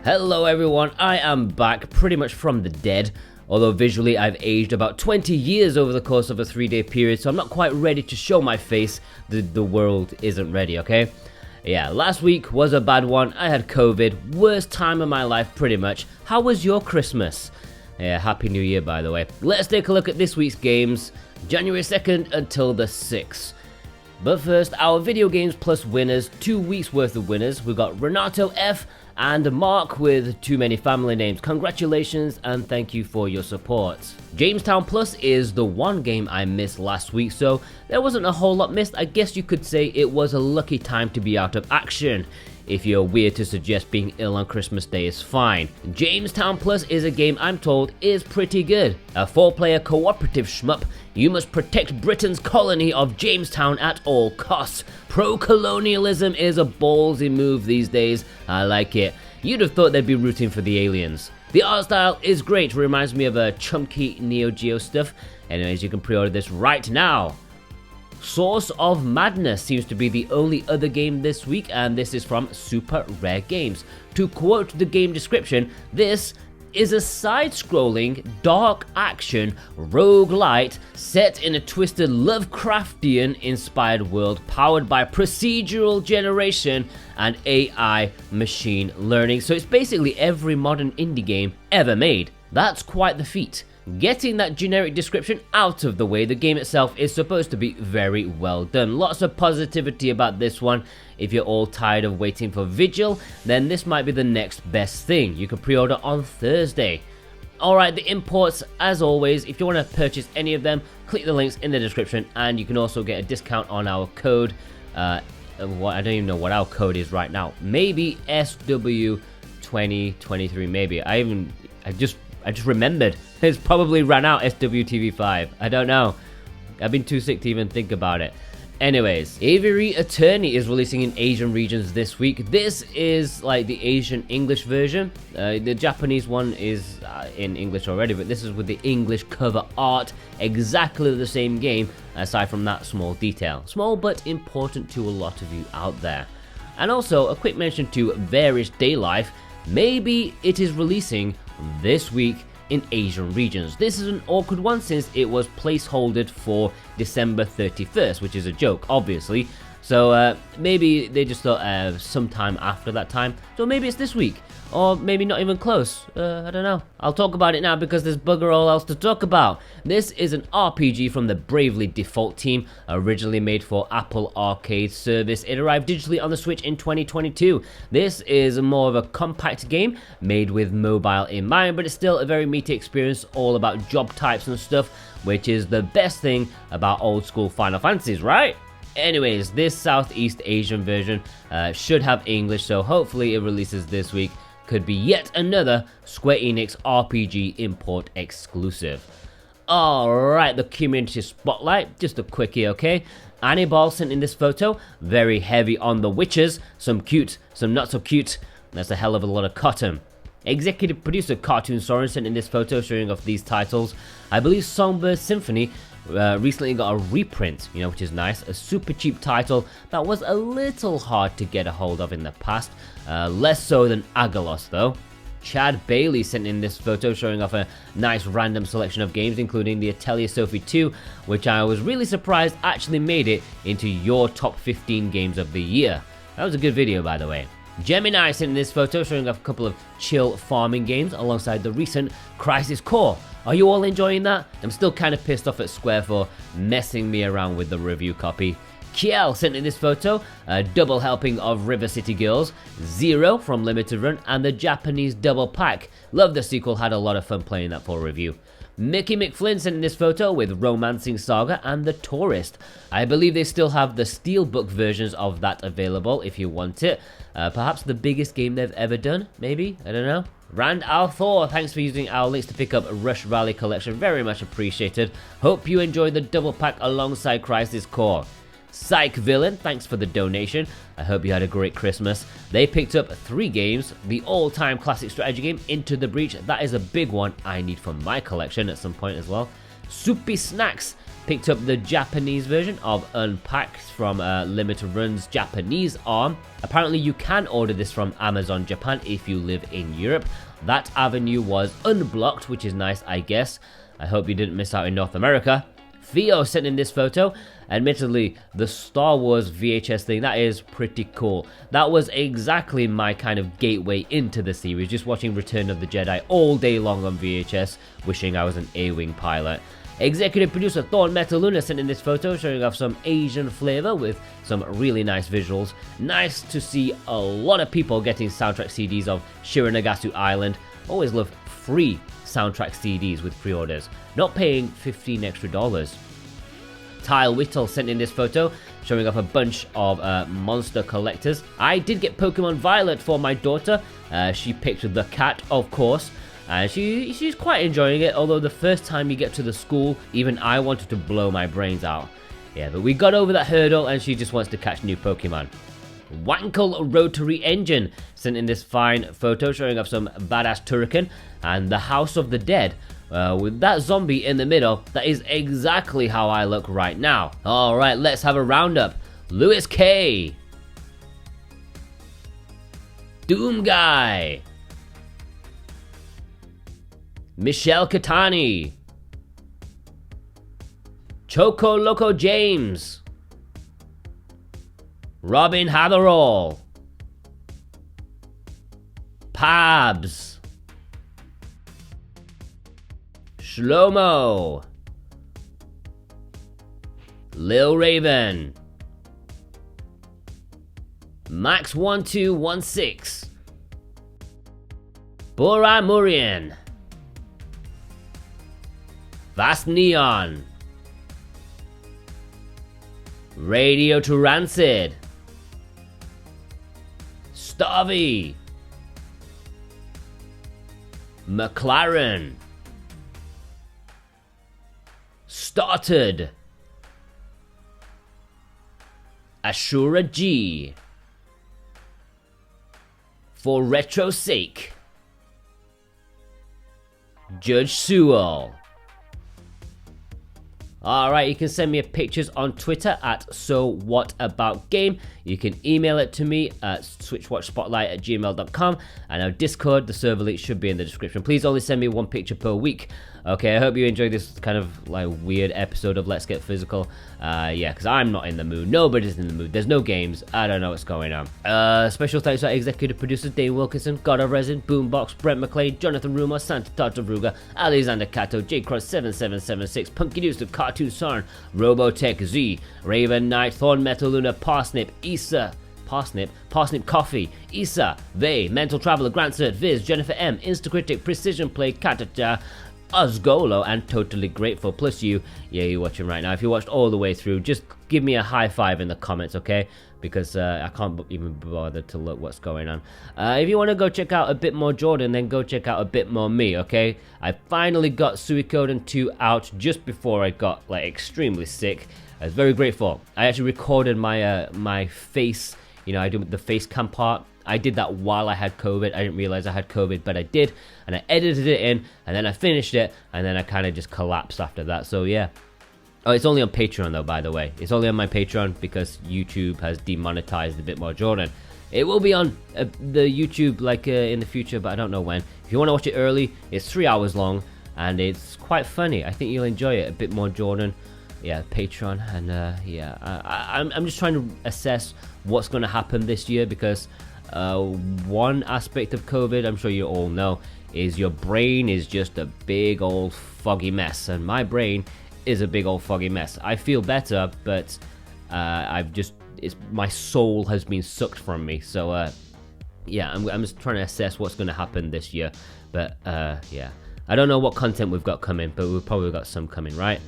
Hello everyone, I am back pretty much from the dead, although visually I've aged about 20 years over the course of a 3-day period, so I'm not quite ready to show my face. The world isn't ready, okay? Yeah, last week was a bad one. I had COVID, worst time of my life pretty much. How was your Christmas? Yeah, Happy New Year by the way. Let's take a look at this week's games, January 2nd until the 6th. But first, our video games plus winners, 2 weeks worth of winners. We've got Renato F and Mark with too many family names. Congratulations and thank you for your support. Jamestown Plus is the one game I missed last week, so there wasn't a whole lot missed. I guess you could say it was a lucky time to be out of action. If you're weird to suggest being ill on Christmas Day is fine. Jamestown Plus is a game I'm told is pretty good. A 4-player cooperative shmup. You must protect Britain's colony of Jamestown at all costs. Pro-colonialism is a ballsy move these days. I like it. You'd have thought they'd be rooting for the aliens. The art style is great. Reminds me of a chunky Neo Geo stuff. Anyways, you can pre-order this right now. Source of Madness seems to be the only other game this week, and this is from Super Rare Games. To quote the game description, this is a side-scrolling, dark action roguelite set in a twisted Lovecraftian-inspired world powered by procedural generation and AI machine learning. So it's basically every modern indie game ever made. That's quite the feat. Getting that generic description out of the way, the game itself is supposed to be very well done. Lots of positivity about this one. If you're all tired of waiting for Vigil, then this might be the next best thing. You can pre-order on Thursday. Alright, the imports, as always, if you want to purchase any of them, click the links in the description, and you can also get a discount on our code. I don't even know what our code is right now. Maybe SW2023, maybe. I just remembered. It's probably ran out SWTV5. I don't know. I've been too sick to even think about it. Anyways, Aviary Attorney is releasing in Asian regions this week. This is like the Asian English version. The Japanese one is in English already, but this is with the English cover art. Exactly the same game, aside from that small detail. Small but important to a lot of you out there. And also, a quick mention to various Daylife. Maybe it is releasing this week in Asian regions. This is an awkward one since it was placeholdered for December 31st, which is a joke, obviously. So maybe they just thought sometime after that time. So maybe it's this week, or maybe not even close. I don't know. I'll talk about it now because there's bugger all else to talk about. This is an RPG from the Bravely Default team, originally made for Apple Arcade service. It arrived digitally on the Switch in 2022. This is more of a compact game made with mobile in mind, but it's still a very meaty experience, all about job types and stuff, which is the best thing about old school Final Fantasies, right? Anyways, this Southeast Asian version should have English, so hopefully it releases this week. Could be yet another Square Enix RPG import exclusive. Alright, the community spotlight, just a quickie, okay? Annibal sent in this photo, very heavy on the witches, some cute, some not so cute. That's a hell of a lot of cotton. Executive producer Cartoon Soren sent in this photo showing off these titles. I believe Songbird Symphony recently got a reprint, which is nice. A super cheap title that was a little hard to get a hold of in the past. Less so than Agalos though. Chad Bailey sent in this photo showing off a nice random selection of games, including the Atelier Sophie 2, which I was really surprised actually made it into your top 15 games of the year. That was a good video, by the way. Gemini sent in this photo showing off a couple of chill farming games alongside the recent Crisis Core. Are you all enjoying that? I'm still kind of pissed off at Square for messing me around with the review copy. Kiel sent in this photo, a double helping of River City Girls, Zero from Limited Run, and the Japanese double pack. Love the sequel, had a lot of fun playing that for review. Mickey McFlynn sent in this photo with Romancing Saga and The Tourist. I believe they still have the steelbook versions of that available if you want it. Perhaps the biggest game they've ever done, maybe? I don't know. Rand Althor, thanks for using our links to pick up Rush Rally Collection, very much appreciated. Hope you enjoyed the double pack alongside Crisis Core. Psych Villain, thanks for the donation. I hope you had a great Christmas. They picked up 3 games. The all-time classic strategy game, Into the Breach. That is a big one I need for my collection at some point as well. Soupy Snacks, Picked up the Japanese version of Unpacked from Limited Run's Japanese arm. Apparently you can order this from Amazon Japan if you live in Europe. That avenue was unblocked, which is nice, I guess. I hope you didn't miss out in North America. Theo sent in this photo. Admittedly, the Star Wars VHS thing, that is pretty cool. That was exactly my kind of gateway into the series, just watching Return of the Jedi all day long on VHS, wishing I was an A-Wing pilot. Executive producer Thorn Metaluna sent in this photo showing off some Asian flavor with some really nice visuals. Nice to see a lot of people getting soundtrack CDs of Shiranagasu Island. Always love free soundtrack CDs with pre-orders, not paying $15 extra. Tyle Whittle sent in this photo showing off a bunch of monster collectors. I did get Pokemon Violet for my daughter. She picked the cat, of course, and she's quite enjoying it, although the first time you get to the school, even I wanted to blow my brains out. Yeah, but we got over that hurdle and she just wants to catch new Pokemon. Wankle Rotary Engine sent in this fine photo showing off some badass Turrican and the House of the Dead. With that zombie in the middle, that is exactly how I look right now. Alright, let's have a roundup. Louis K. Doom Guy. Michelle Katani. Choco Loco James. Robin Hatherall. Pabs. Shlomo. Lil Raven. Max1216. Bora Murian. Fast Neon. Radio to Rancid. Starvey. McLaren. Started. Ashura G. For Retro's Sake. Judge Sewell. Alright, you can send me pictures on Twitter at SoWhatAboutGame. You can email it to me at switchwatchspotlight@gmail.com, and our Discord, the server link should be in the description. Please only send me one picture per week. Okay, I hope you enjoyed this kind of like weird episode of Let's Get Physical. Yeah, because I'm not in the mood. Nobody's in the mood. There's no games. I don't know what's going on. Special thanks to our executive producers Dane Wilkinson, God of Resin, Boombox, Brent McLean, Jonathan Rumor, Santa Tartaruga, Alexander Cato, J Cross 7776, Punky Deuce, the Cartoon Sarn, Robotech Z, Raven Knight, Thorn Metal Luna, Parsnip, Issa. Parsnip Coffee, Issa, Vey, Mental Traveler, Grantsert, Viz, Jennifer M, Instacritic, Precision Play, Katata, Osgolo, and Totally Grateful, plus you. Yeah, you're watching right now. If you watched all the way through, just give me a high five in the comments, okay? Because I can't even bother to look what's going on. If you want to go check out a bit more Jordan, then go check out a bit more me, okay? I finally got Suikoden 2 out just before I got like extremely sick. I was very grateful. I actually recorded my my face, you know, I do the face cam part. I did that while I had COVID. I didn't realize I had COVID, but I did. And I edited it in, and then I finished it, and then I kind of just collapsed after that. So yeah. Oh, it's only on Patreon though, by the way. It's only on my Patreon because YouTube has demonetized a bit more Jordan. It will be on the YouTube like in the future, but I don't know when. If you want to watch it early, it's 3 hours long, and it's quite funny. I think you'll enjoy it. A bit more Jordan. Yeah, Patreon, and yeah. I'm just trying to assess what's going to happen this year because one aspect of COVID, I'm sure you all know, is your brain is just a big old foggy mess, and my brain is a big old foggy mess. I feel better, but my soul has been sucked from me. So yeah, I'm just trying to assess what's going to happen this year. But yeah, I don't know what content we've got coming, but we've probably got some coming, right?